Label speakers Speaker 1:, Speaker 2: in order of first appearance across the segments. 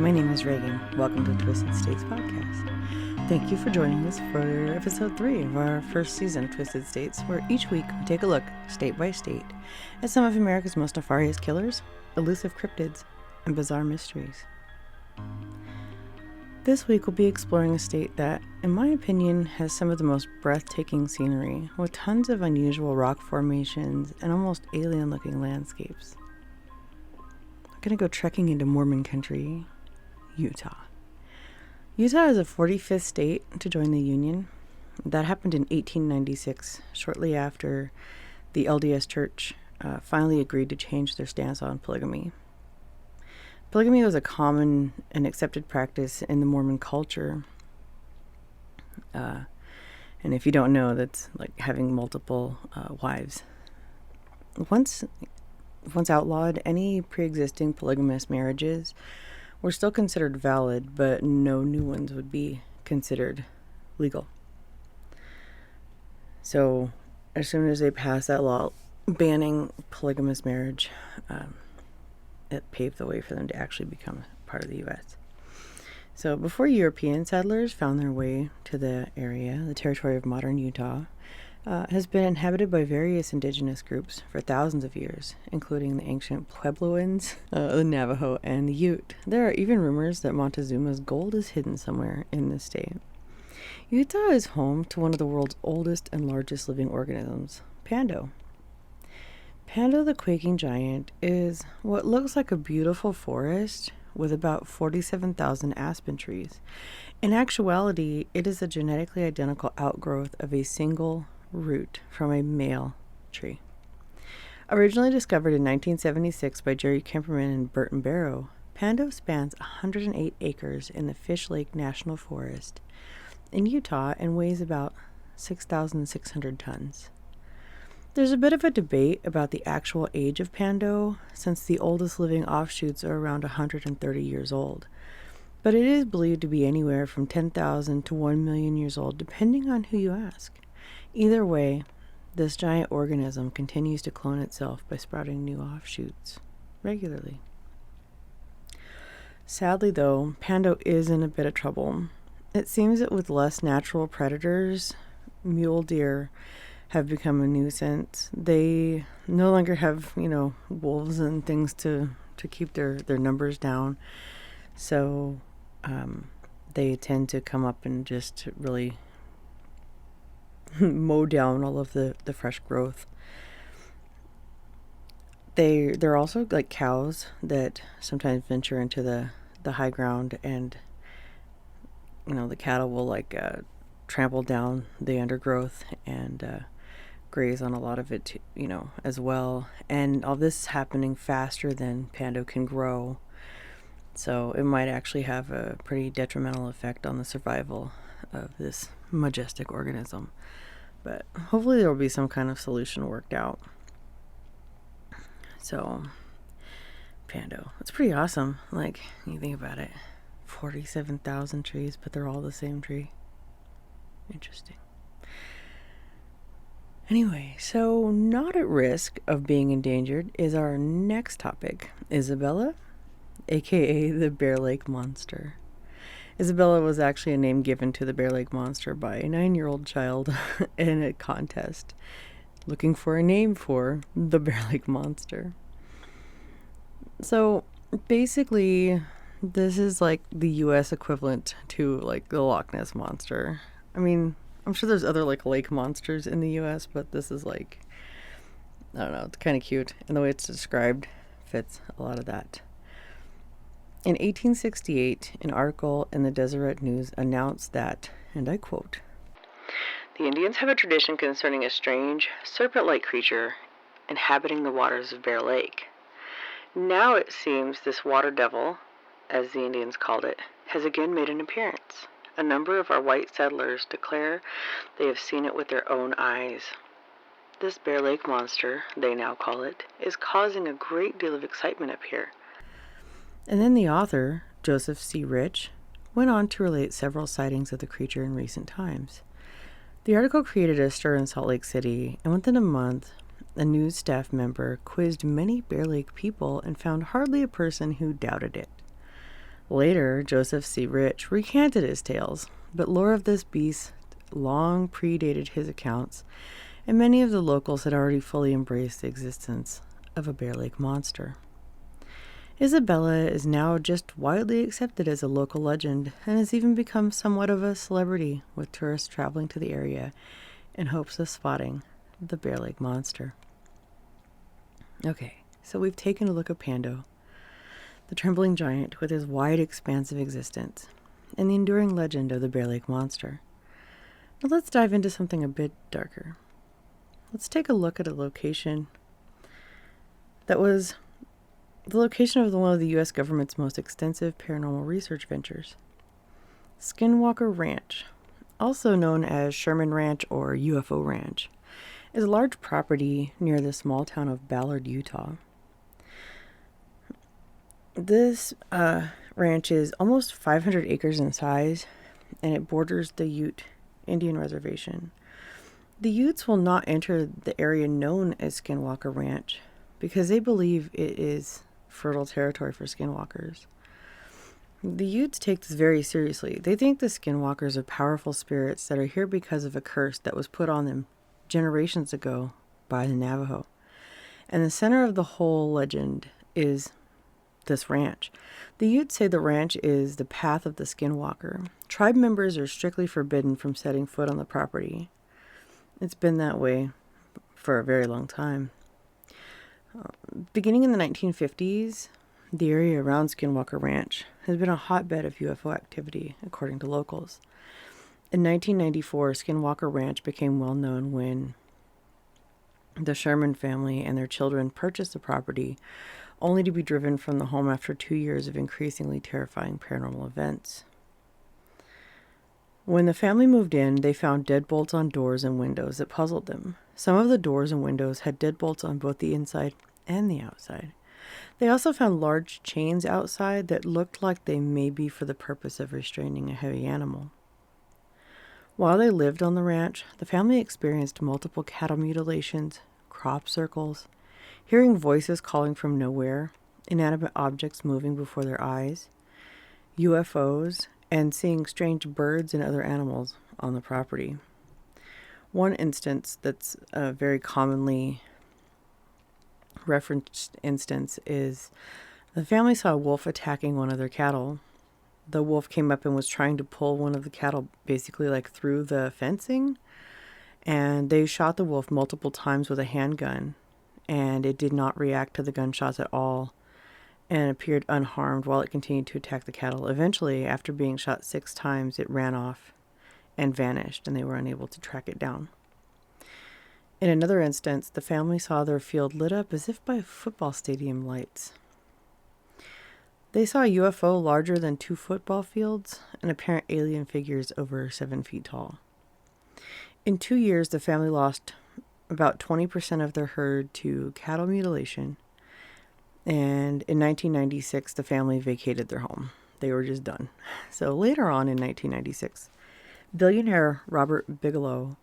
Speaker 1: my name is Reagan. Welcome to Twisted States Podcast. Thank you for joining us for episode 3 of our first season of Twisted States, where each week we take a look, state by state, at some of America's most nefarious killers, elusive cryptids, and bizarre mysteries. This week we'll be exploring a state that, in my opinion, has some of the most breathtaking scenery, with tons of unusual rock formations and almost alien-looking landscapes. We're gonna go trekking into Mormon country, Utah. Utah is the 45th state to join the Union. That happened in 1896, shortly after the LDS Church finally agreed to change their stance on polygamy. Polygamy was a common and accepted practice in the Mormon culture. And if you don't know, that's like having multiple wives. Once outlawed, any pre-existing polygamous marriages were still considered valid, but no new ones would be considered legal. So as soon as they passed that law banning polygamous marriage, it paved the way for them to actually become part of the U.S. So before European settlers found their way to the area, the territory of modern Utah has been inhabited by various indigenous groups for thousands of years, including the ancient Puebloans, the Navajo, and the Ute. There are even rumors that Montezuma's gold is hidden somewhere in this state. Utah is home to one of the world's oldest and largest living organisms, Pando. Pando the quaking giant is what looks like a beautiful forest with about 47,000 aspen trees. In actuality, it is a genetically identical outgrowth of a single root from a male tree. Originally discovered in 1976 by Jerry Kemperman and Burton Barrow, Pando spans 108 acres in the Fish Lake National Forest in Utah and weighs about 6,600 tons. There's a bit of a debate about the actual age of Pando, since the oldest living offshoots are around 130 years old, but it is believed to be anywhere from 10,000 to 1 million years old, depending on who you ask. Either way, this giant organism continues to clone itself by sprouting new offshoots regularly. Sadly, though, Pando is in a bit of trouble. It seems that with less natural predators, mule deer have become a nuisance. They no longer have, wolves and things to keep their numbers down. So they tend to come up and just really mow down all of the fresh growth. They're also like cows that sometimes venture into the high ground, and the cattle will trample down the undergrowth and graze on a lot of it as well. And all this is happening faster than Pando can grow, so it might actually have a pretty detrimental effect on the survival of this majestic organism. But hopefully there will be some kind of solution worked out. So, Pando. It's pretty awesome. You think about it. 47,000 trees, but they're all the same tree. Interesting. Anyway, so not at risk of being endangered is our next topic, Isabella, aka the Bear Lake Monster. Isabella was actually a name given to the Bear Lake Monster by a 9-year-old child in a contest looking for a name for the Bear Lake Monster. So basically, this is like the US equivalent to the Loch Ness Monster. I mean, I'm sure there's other lake monsters in the US, but this is I don't know, it's kind of cute, and the way it's described fits a lot of that. In 1868, an article in the Deseret News announced that, and I quote, "The Indians have a tradition concerning a strange, serpent-like creature inhabiting the waters of Bear Lake. Now it seems this water devil, as the Indians called it, has again made an appearance. A number of our white settlers declare they have seen it with their own eyes. This Bear Lake Monster, they now call it, is causing a great deal of excitement up here." And then the author, Joseph C. Rich, went on to relate several sightings of the creature in recent times. The article created a stir in Salt Lake City, and within a month, a news staff member quizzed many Bear Lake people and found hardly a person who doubted it. Later, Joseph C. Rich recanted his tales, but lore of this beast long predated his accounts, and many of the locals had already fully embraced the existence of a Bear Lake monster. Isabella is now just widely accepted as a local legend and has even become somewhat of a celebrity, with tourists traveling to the area in hopes of spotting the Bear Lake monster. Okay, so we've taken a look at Pando, the trembling giant with his wide expanse of existence, and the enduring legend of the Bear Lake monster. Now let's dive into something a bit darker. Let's take a look at a location that was the location of one of the U.S. government's most extensive paranormal research ventures. Skinwalker Ranch, also known as Sherman Ranch or UFO Ranch, is a large property near the small town of Ballard, Utah. This ranch is almost 500 acres in size, and it borders the Ute Indian Reservation. The Utes will not enter the area known as Skinwalker Ranch because they believe it is fertile territory for skinwalkers. The Utes take this very seriously. They think the skinwalkers are powerful spirits that are here because of a curse that was put on them generations ago by the Navajo. And the center of the whole legend is this ranch. The Utes say the ranch is the path of the skinwalker. Tribe members are strictly forbidden from setting foot on the property. It's been that way for a very long time. Beginning in the 1950s, the area around Skinwalker Ranch has been a hotbed of UFO activity, according to locals. In 1994, Skinwalker Ranch became well known when the Sherman family and their children purchased the property, only to be driven from the home after 2 years of increasingly terrifying paranormal events. When the family moved in, they found deadbolts on doors and windows that puzzled them. Some of the doors and windows had deadbolts on both the inside and the outside. They also found large chains outside that looked like they may be for the purpose of restraining a heavy animal. While they lived on the ranch, the family experienced multiple cattle mutilations, crop circles, hearing voices calling from nowhere, inanimate objects moving before their eyes, UFOs, and seeing strange birds and other animals on the property. One instance that's a very commonly referenced instance is the family saw a wolf attacking one of their cattle. The wolf came up and was trying to pull one of the cattle basically like through the fencing, and they shot the wolf multiple times with a handgun, and it did not react to the gunshots at all and appeared unharmed while it continued to attack the cattle. Eventually, after being shot 6 times, it ran off and vanished, and they were unable to track it down. In another instance, the family saw their field lit up as if by football stadium lights. They saw a UFO larger than 2 football fields and apparent alien figures over 7 feet tall. In 2 years, the family lost about 20% of their herd to cattle mutilation, and in 1996, the family vacated their home. They were just done. So later on in 1996, billionaire Robert Bigelow,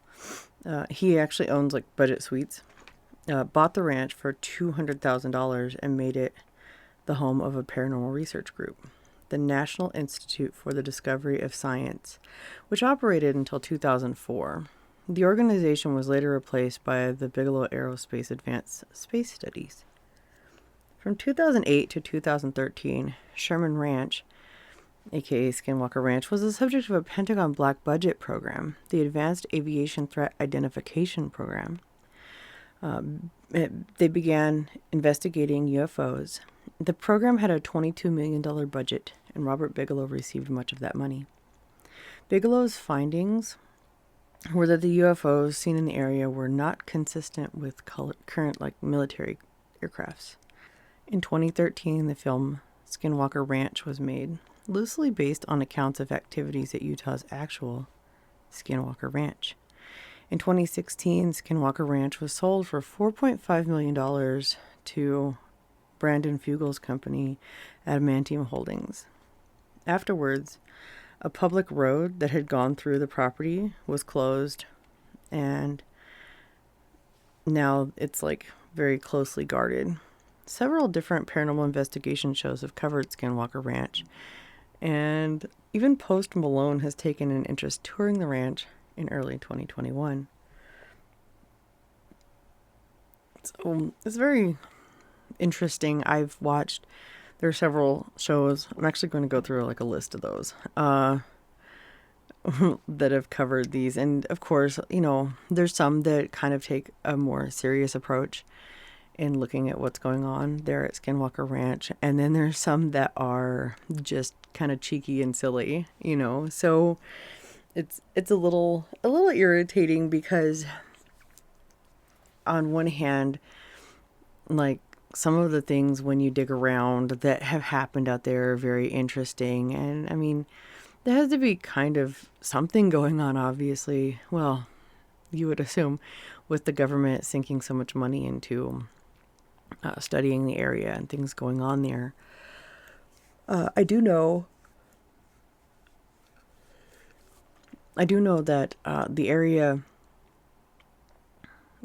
Speaker 1: he actually owns like Budget Suites, bought the ranch for $200,000 and made it the home of a paranormal research group, the National Institute for the Discovery of Science, which operated until 2004. The organization was later replaced by the Bigelow Aerospace Advanced Space Studies. From 2008 to 2013, Sherman Ranch, aka Skinwalker Ranch, was the subject of a Pentagon Black Budget program, the Advanced Aviation Threat Identification Program. They began investigating UFOs. The program had a $22 million budget, and Robert Bigelow received much of that money. Bigelow's findings were that the UFOs seen in the area were not consistent with current military aircrafts. In 2013, the film Skinwalker Ranch was made, loosely based on accounts of activities at Utah's actual Skinwalker Ranch. In 2016, Skinwalker Ranch was sold for $4.5 million to Brandon Fugel's company, Adamantium Holdings. Afterwards, a public road that had gone through the property was closed, and now it's very closely guarded. Several different paranormal investigation shows have covered Skinwalker Ranch, And even Post Malone has taken an interest touring the ranch in early 2021. So it's very interesting. I've watched, there are several shows. I'm actually going to go through like a list of those that have covered these. And of course, there's some that kind of take a more serious approach in looking at what's going on there at Skinwalker Ranch. And then there's some that are just kind of cheeky and silly, So it's a little irritating because on one hand, like some of the things when you dig around that have happened out there are very interesting. And I mean, there has to be kind of something going on, obviously. Well, you would assume with the government sinking so much money into studying the area and things going on there. I do know that the area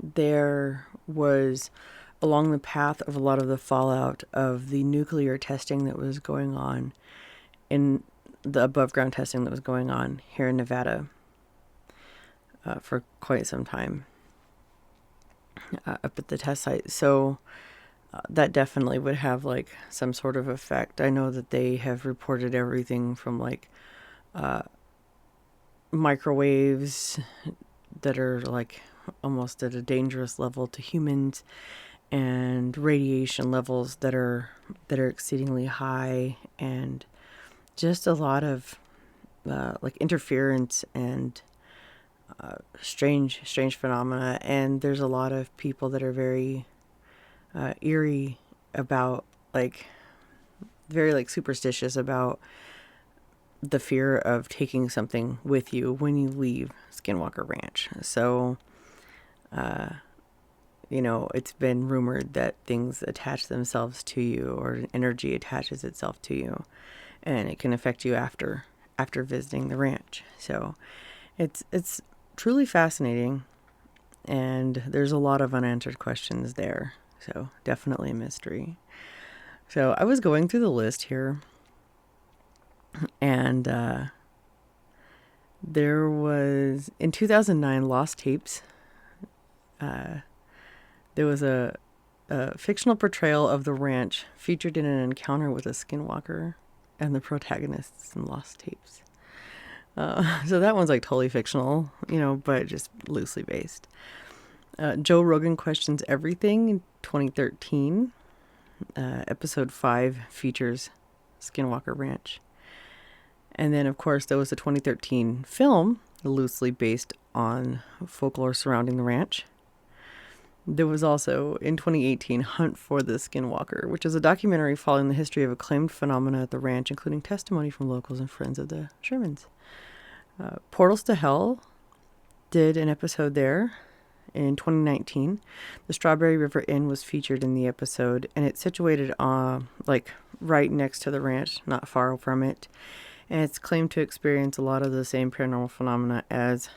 Speaker 1: there was along the path of a lot of the fallout of the nuclear testing that was going on, in the above ground testing that was going on here in Nevada for quite some time up at the test site. So that definitely would have like some sort of effect. I know that they have reported everything from like microwaves that are like almost at a dangerous level to humans, and radiation levels that are exceedingly high, and just a lot of like interference and strange phenomena. And there's a lot of people that are very eerie about, like, very like superstitious about the fear of taking something with you when you leave Skinwalker Ranch. So it's been rumored that things attach themselves to you, or energy attaches itself to you, and it can affect you after visiting the ranch. So it's truly fascinating, and there's a lot of unanswered questions there. So definitely a mystery. So I was going through the list here, and there was, in 2009, Lost Tapes. There was a fictional portrayal of the ranch featured in an encounter with a skinwalker and the protagonists in Lost Tapes. So that one's like totally fictional, but just loosely based. Joe Rogan Questions Everything in 2013. Episode 5 features Skinwalker Ranch. And then, of course, there was a 2013 film loosely based on folklore surrounding the ranch. There was also, in 2018, Hunt for the Skinwalker, which is a documentary following the history of acclaimed phenomena at the ranch, including testimony from locals and friends of the Shermans. Portals to Hell did an episode there in 2019. The Strawberry River Inn was featured in the episode, and it's situated like right next to the ranch, not far from it. And it's claimed to experience a lot of the same paranormal phenomena as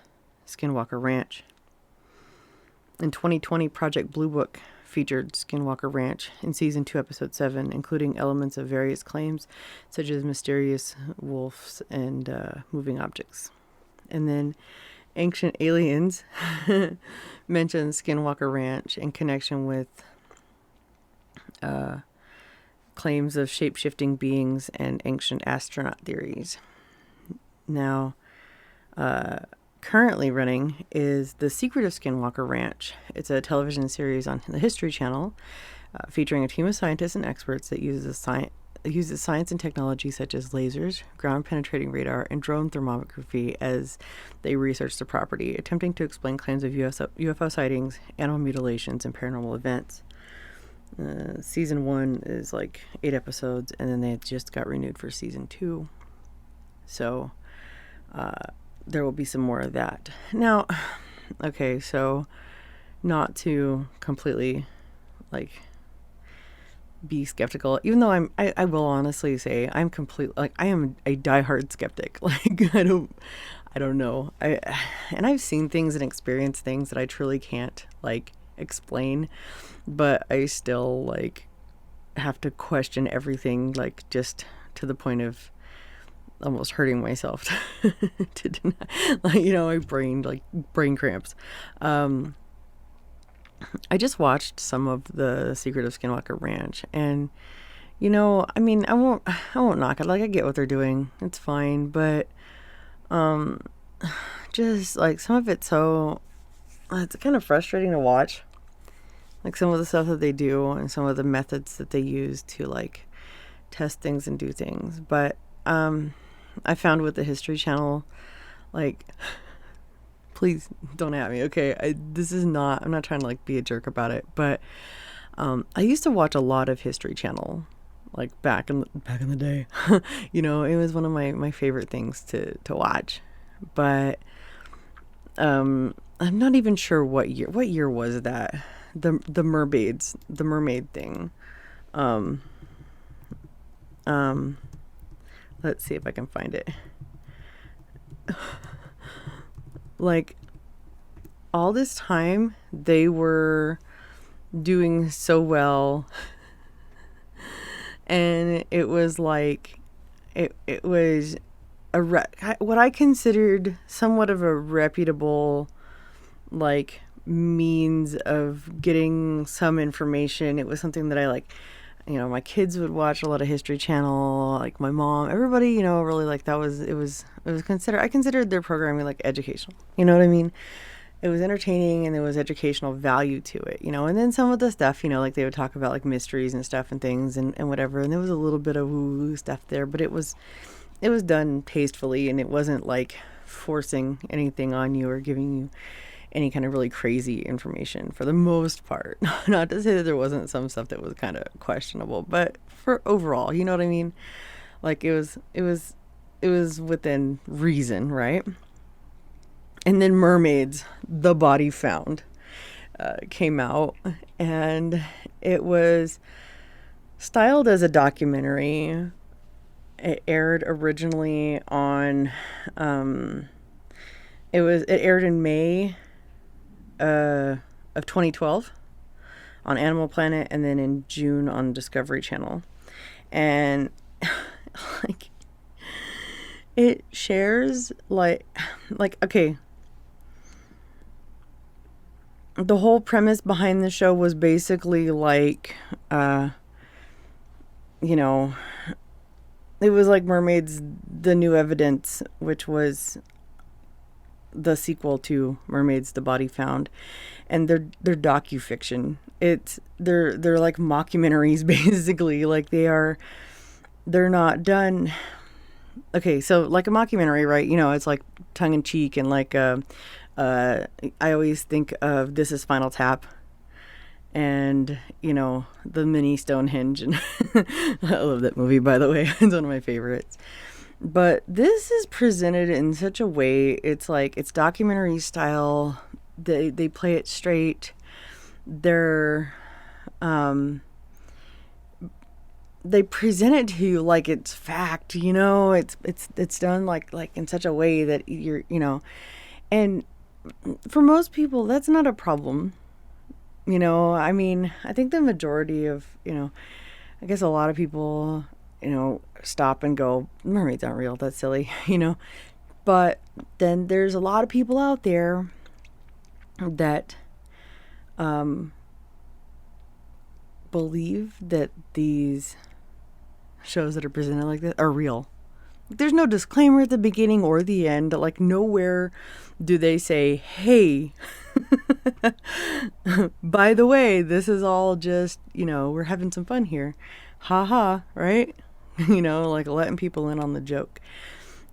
Speaker 1: Skinwalker Ranch. In 2020, Project Blue Book featured Skinwalker Ranch in Season 2, Episode 7, including elements of various claims, such as mysterious wolves and moving objects. And then Ancient Aliens mentions Skinwalker Ranch in connection with claims of shape-shifting beings and ancient astronaut theories. Now, currently running is The Secret of Skinwalker Ranch. It's a television series on the History Channel featuring a team of scientists and experts that uses science and technology such as lasers, ground-penetrating radar, and drone thermography as they research the property, attempting to explain claims of UFO sightings, animal mutilations, and paranormal events. Season 1 is like 8 episodes, and then they just got renewed for Season 2. So there will be some more of that. Now, okay, so not to completely like be skeptical, even though I will honestly say I am a diehard skeptic. Like I don't know. And I've seen things and experienced things that I truly can't like explain, but I still like have to question everything, like just to the point of almost hurting myself to deny, like, my brain cramps. I just watched some of the Secret of Skinwalker Ranch, and I mean, I won't knock it. Like, I get what they're doing. It's fine, but just like some of it's kind of frustrating to watch. Like some of the stuff that they do and some of the methods that they use to like test things and do things. But I found with the History Channel, like, please don't at me, okay? I'm not trying to like be a jerk about it, but I used to watch a lot of History Channel, like back in the day. It was one of my favorite things to watch. But I'm not even sure what year was that. The mermaid thing. Let's see if I can find it. Like, all this time they were doing so well, and it was like it was what I considered somewhat of a reputable, like, means of getting some information. It was something that I like. My kids would watch a lot of History Channel, like my mom, everybody, really, like, it was I considered their programming like educational. You know what I mean? It was entertaining and there was educational value to it, and then some of the stuff, like they would talk about like mysteries and stuff and things and whatever. And there was a little bit of woo stuff there, but it was done tastefully, and it wasn't like forcing anything on you or giving you any kind of really crazy information for the most part. Not to say that there wasn't some stuff that was kind of questionable, but for overall, you know what I mean? Like, it was within reason, right? And then Mermaids, The Body Found, came out, and it was styled as a documentary. It aired originally on, it aired in May of 2012 on Animal Planet, and then in June on Discovery Channel. And like, it shares like okay, the whole premise behind the show was basically like it was like Mermaids, The New Evidence, which was the sequel to Mermaids, The Body Found, and they're docufiction. They're like mockumentaries, basically. Like, they're not done. Okay, so like a mockumentary, right? It's like tongue in cheek, and like I always think of This Is Spinal Tap, and the mini Stonehenge, and I love that movie, by the way. It's one of my favorites. But this is presented in such a way, it's like, it's documentary style. They play it straight. They present it to you like it's fact, it's done like in such a way that you're, and for most people that's not a problem. I mean, I think the majority of, I guess a lot of people, stop and go, mermaids aren't real, that's silly, but then there's a lot of people out there that believe that these shows that are presented like this are real. There's no disclaimer at the beginning or the end. Like, nowhere do they say, hey, by the way, this is all just, we're having some fun here. Ha ha, right? Like letting people in on the joke.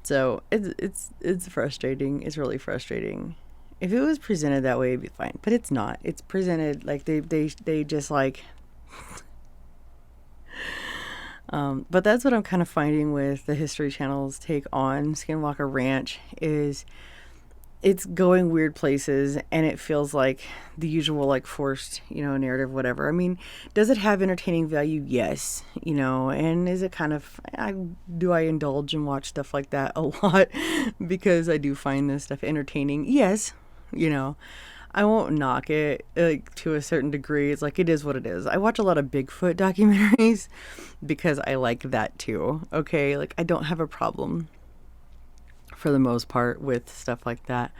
Speaker 1: So it's frustrating. It's really frustrating. If it was presented that way, it'd be fine. But it's not. It's presented like they just like... but that's what I'm kind of finding with the History Channel's take on Skinwalker Ranch is it's going weird places, and it feels like the usual, like, forced, narrative, whatever. I mean, does it have entertaining value? Yes. And is it kind of, do I indulge and watch stuff like that a lot because I do find this stuff entertaining? Yes. I won't knock it like to a certain degree. It's like it is what it is. I watch a lot of Bigfoot documentaries because I like that too. Okay, like I don't have a problem for the most part with stuff like that.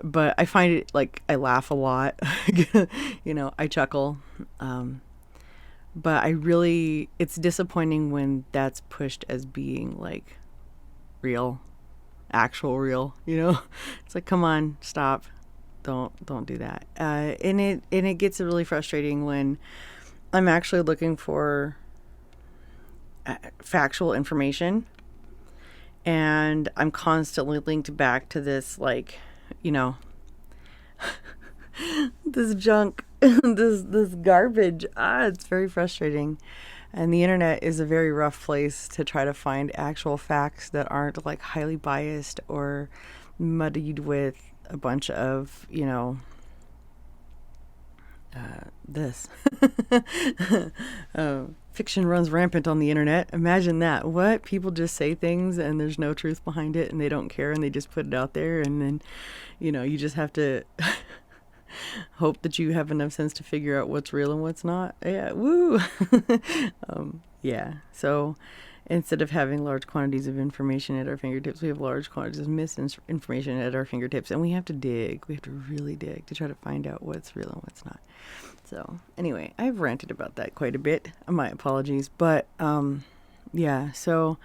Speaker 1: But I find it like I laugh a lot. I chuckle. But it's disappointing when that's pushed as being like real, actual real, It's like, come on, stop. Don't do that. And it gets really frustrating when I'm actually looking for factual information and I'm constantly linked back to this, like, this junk, this garbage. It's very frustrating. And the internet is a very rough place to try to find actual facts that aren't like highly biased or muddied with a bunch of, this. Fiction runs rampant on the internet. Imagine that. What? People just say things and there's no truth behind it and they don't care and they just put it out there, and then, you just have to hope that you have enough sense to figure out what's real and what's not. Yeah, woo! Yeah, so instead of having large quantities of information at our fingertips, we have large quantities of misinformation at our fingertips, and we have to dig. We have to really dig to try to find out what's real and what's not. So anyway, I've ranted about that quite a bit. My apologies, but yeah, so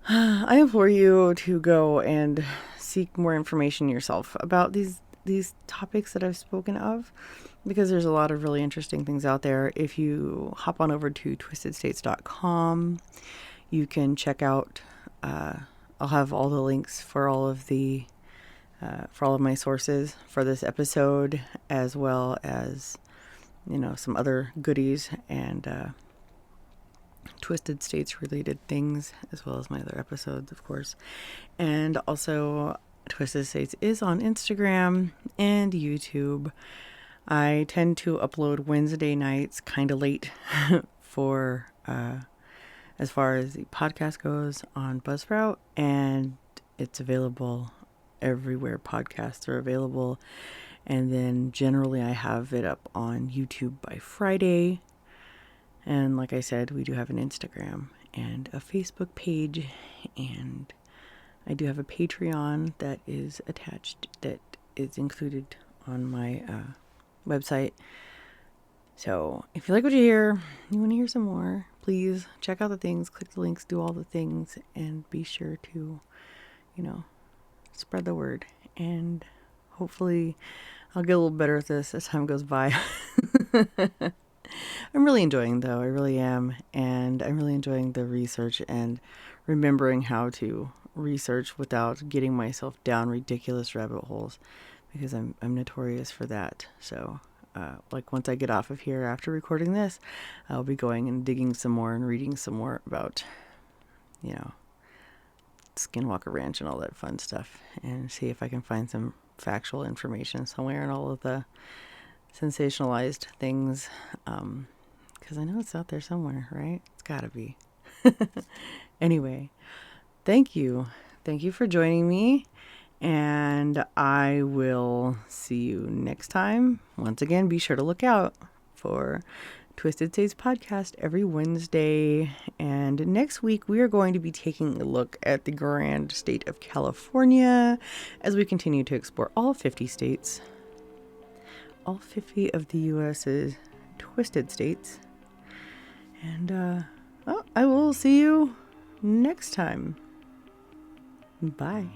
Speaker 1: I implore you to go and seek more information yourself about these topics that I've spoken of, because there's a lot of really interesting things out there. If you hop on over to twistedstates.com, you can check out, I'll have all the links for all of my sources for this episode, as well as, some other goodies and Twisted States related things, as well as my other episodes, of course. And also, Twisted States is on Instagram and YouTube. I tend to upload Wednesday nights kind of late for as far as the podcast goes on Buzzsprout, and it's available everywhere podcasts are available. And then generally I have it up on YouTube by Friday. And like I said, we do have an Instagram and a Facebook page, and I do have a Patreon that is attached, that is included on my website. So if you like what you hear, you want to hear some more, please check out the things, click the links, do all the things, and be sure to, spread the word. And hopefully I'll get a little better at this as time goes by. I'm really enjoying, though. I really am. And I'm really enjoying the research and remembering how to research without getting myself down ridiculous rabbit holes, because I'm notorious for that. So like once I get off of here after recording this, I'll be going and digging some more and reading some more about, Skinwalker Ranch and all that fun stuff, and see if I can find some factual information somewhere in all of the sensationalized things, because I know it's out there somewhere, right? It's gotta be. Anyway, thank you for joining me, and I will see you next time. Once again, be sure to look out for Twisted States podcast every Wednesday. And next week we are going to be taking a look at the grand state of California as we continue to explore all 50 states, all 50 of the US's twisted states. And I will see you next time. Bye.